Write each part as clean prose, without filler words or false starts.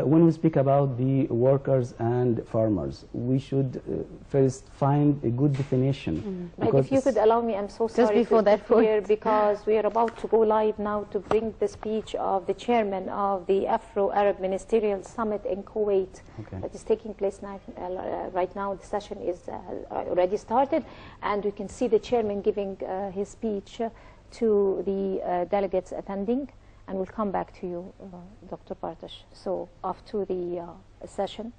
when we speak about the workers and farmers, we should first find a good definition. And if you could allow me, I'm so sorry before to here because we are about to go live now to bring the speech of the chairman of the Afro-Arab Ministerial Summit in Kuwait that is taking place now, right now. The session is already started, and we can see the chairman giving his speech to the delegates attending. And we'll come back to you, Dr. Bartash. So after the session,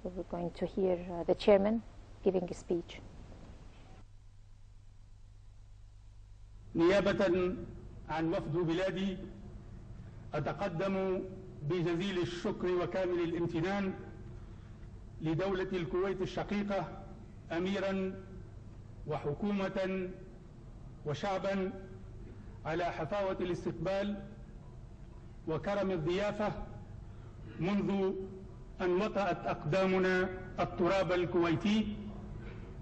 we're going to hear the chairman giving a speech. نيابة عن وفد بلادي أتقدم بجزيل الشكر وكامل الامتنان لدولة الكويت الشقيقة أميرا وحكومة وشعبا على حفاوة الاستقبال وكرم الضيافة منذ أن وطأت أقدامنا التراب الكويتي،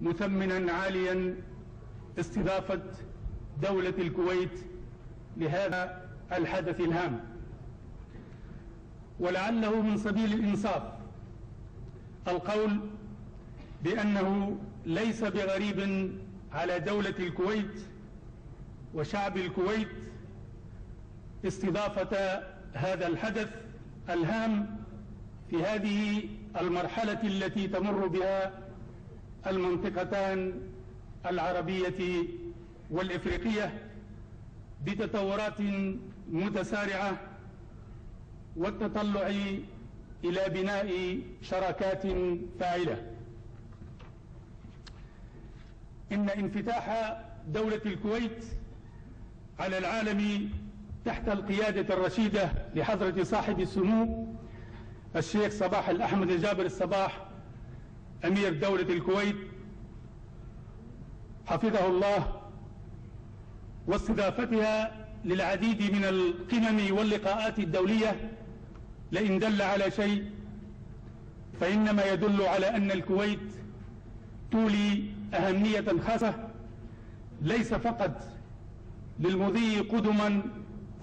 مثمنا عاليا استضافة دولة الكويت لهذا الحدث الهام. ولعله من سبيل الإنصاف القول بأنه ليس بغريب على دولة الكويت وشعب الكويت استضافة هذا الحدث الهام في هذه المرحلة التي تمر بها المنطقتان العربية والإفريقية بتطورات متسارعة والتطلع إلى بناء شراكات فاعلة. إن انفتاح دولة الكويت على العالم تحت القيادة الرشيدة لحضرة صاحب السمو الشيخ صباح الأحمد جابر الصباح أمير دولة الكويت حفظه الله، واستضافتها للعديد من القمم واللقاءات الدولية، لئن دل على شيء فإنما يدل على أن الكويت تولي أهمية خاصة ليس فقط للمضي قدما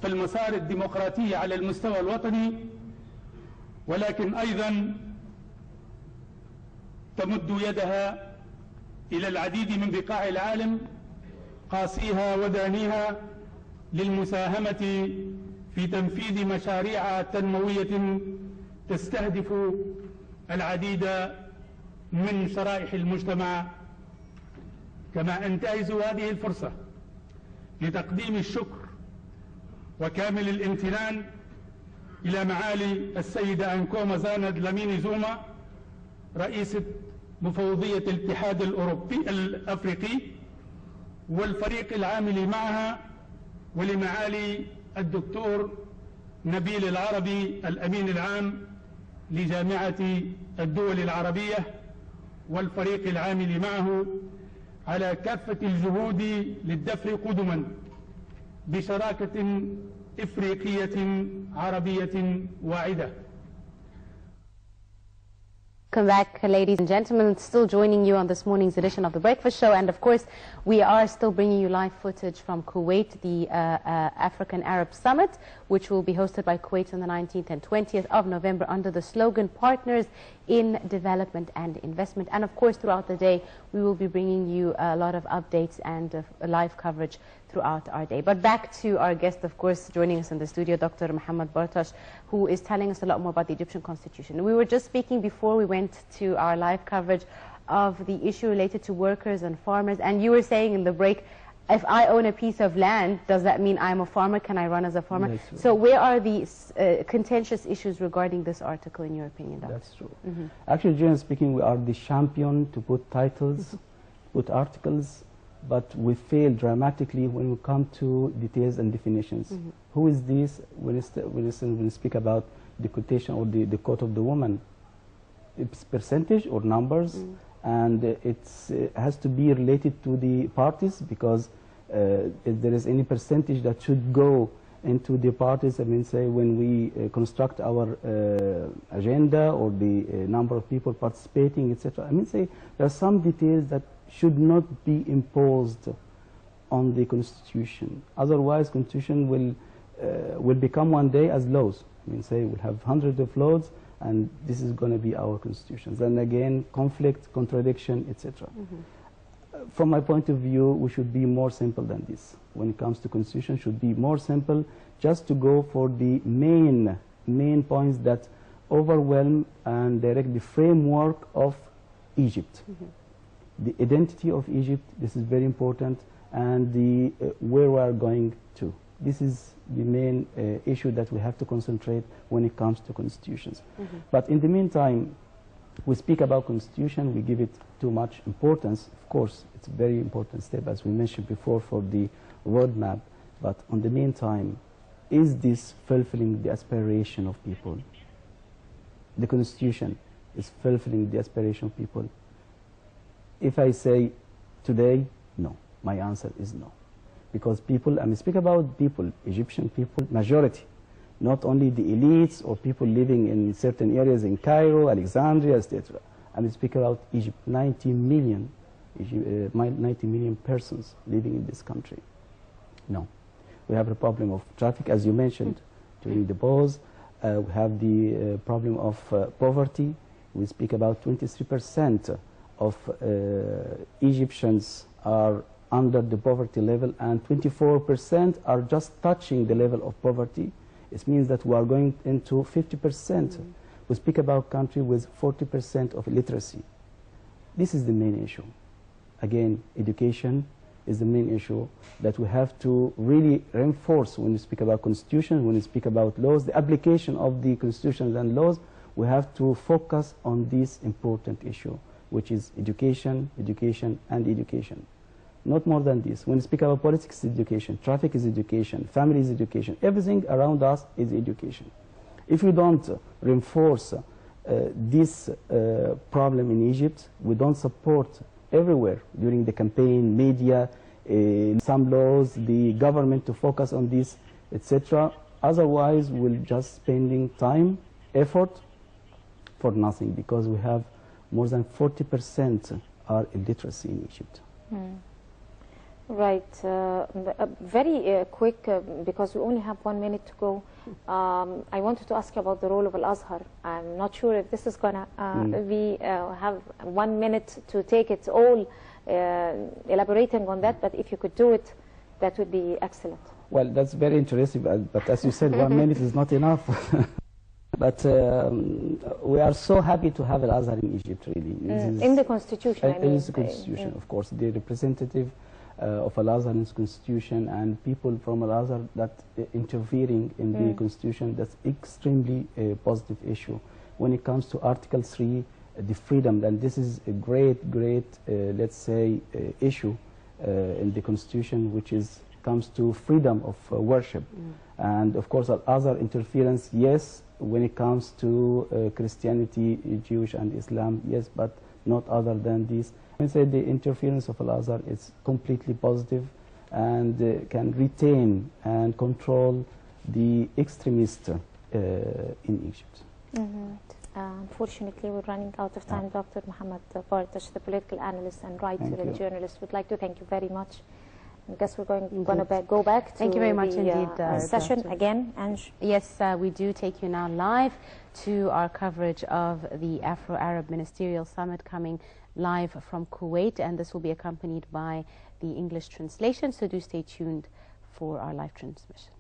في المسار الديمقراطي على المستوى الوطني، ولكن أيضا تمد يدها إلى العديد من بقاع العالم قاصيها ودانيها للمساهمة في تنفيذ مشاريع تنموية تستهدف العديد من شرائح المجتمع. كما أنتهز هذه الفرصة لتقديم الشكر وكامل الامتنان إلى معالي السيدة أنكوما زاند لاميني زوما رئيسة مفوضية الاتحاد الأفريقي والفريق العامل معها، ولمعالي الدكتور نبيل العربي الأمين العام لجامعة الدول العربية والفريق العامل معه على كافة الجهود للدفع قدما بشراكة إفريقية عربية واعدة. Welcome back, ladies and gentlemen. Still joining you on this morning's edition of The Breakfast Show. And of course, we are still bringing you live footage from Kuwait, the African Arab Summit, which will be hosted by Kuwait on the 19th and 20th of November under the slogan, Partners in Development and Investment. And of course, throughout the day, we will be bringing you a lot of updates and live coverage throughout our day. But back to our guest, of course, joining us in the studio, Dr. Mohamed Bartash, who is telling us a lot more about the Egyptian constitution. We were just speaking before we went to our live coverage of the issue related to workers and farmers, and you were saying in the break, if I own a piece of land, does that mean I'm a farmer? Can I run as a farmer? That's so where are the contentious issues regarding this article, in your opinion, Doctor? That's true. Actually, generally speaking, we are the champion to put titles, put articles, but we fail dramatically when we come to details and definitions. Who is this? When we speak about the quotation or the quote of the woman, it's percentage or numbers, and it has to be related to the parties, because if there is any percentage that should go into the parties, I mean, say when we construct our agenda or the number of people participating, etc. I mean, say there are some details that should not be imposed on the constitution. Otherwise, constitution will become one day as laws. I mean, say we'll have hundreds of laws, and this is going to be our constitutions. And again, conflict, contradiction, etc. From my point of view, we should be more simple than this. When it comes to constitution, should be more simple, just to go for the main points that overwhelm and direct the framework of Egypt. The identity of Egypt, this is very important, and the where we are going to. This is the main issue that we have to concentrate when it comes to constitutions. But in the meantime, we speak about constitution, we give it too much importance. Of course, it's a very important step, as we mentioned before, for the roadmap. But in the meantime, is this fulfilling the aspiration of people? The constitution is fulfilling the aspiration of people. If I say today, no, my answer is no. Because people, I mean, speak about people, Egyptian people, majority, not only the elites or people living in certain areas in Cairo, Alexandria, etc. I mean, speak about Egypt, 90 million persons living in this country. No. We have a problem of traffic, as you mentioned, during the pause. We have the problem of poverty. We speak about 23% of Egyptians are under the poverty level, and 24% are just touching the level of poverty. It means that we are going into 50%. We speak about country with 40% of illiteracy. This is the main issue. Again, education is the main issue that we have to really reinforce when we speak about constitution, when we speak about laws, the application of the constitutions and laws. We have to focus on this important issue, which is education, education, and education. Not more than this. When we speak about politics, is education, traffic is education, family is education, everything around us is education. If we don't reinforce this problem in Egypt, we don't support everywhere during the campaign, media, some laws, the government to focus on this, etc. Otherwise, we're just spending time, effort for nothing, because we have more than 40% are illiteracy in Egypt. Right. Very quick, because we only have 1 minute to go. I wanted to ask you about the role of Al-Azhar. I'm not sure if this is going to we have 1 minute to take it all, elaborating on that, but if you could do it, that would be excellent. Well, that's very interesting, but as you said, 1 minute is not enough. But we are so happy to have Al-Azhar in Egypt, really. In the constitution, I mean. In the constitution, of course. The representative of Al-Azhar in the constitution, and people from Al-Azhar that interfering in the constitution, that's extremely positive issue. When it comes to Article 3, the freedom, and this is a great, let's say, issue in the constitution, which comes to freedom of worship. And of course, Al-Azhar interference, yes, when it comes to Christianity, Jewish and Islam, yes, but not other than this. I say the interference of Al-Azhar is completely positive and can retain and control the extremists in Egypt. Unfortunately, we're running out of time. Dr. Mohamed Bartash, the political analyst and writer and journalist, would like to thank you very much. I guess we're going to go back to thank you very much indeed, session again. Ange. Yes, we do take you now live to our coverage of the Afro-Arab Ministerial Summit, coming live from Kuwait, and this will be accompanied by the English translation, so do stay tuned for our live transmission.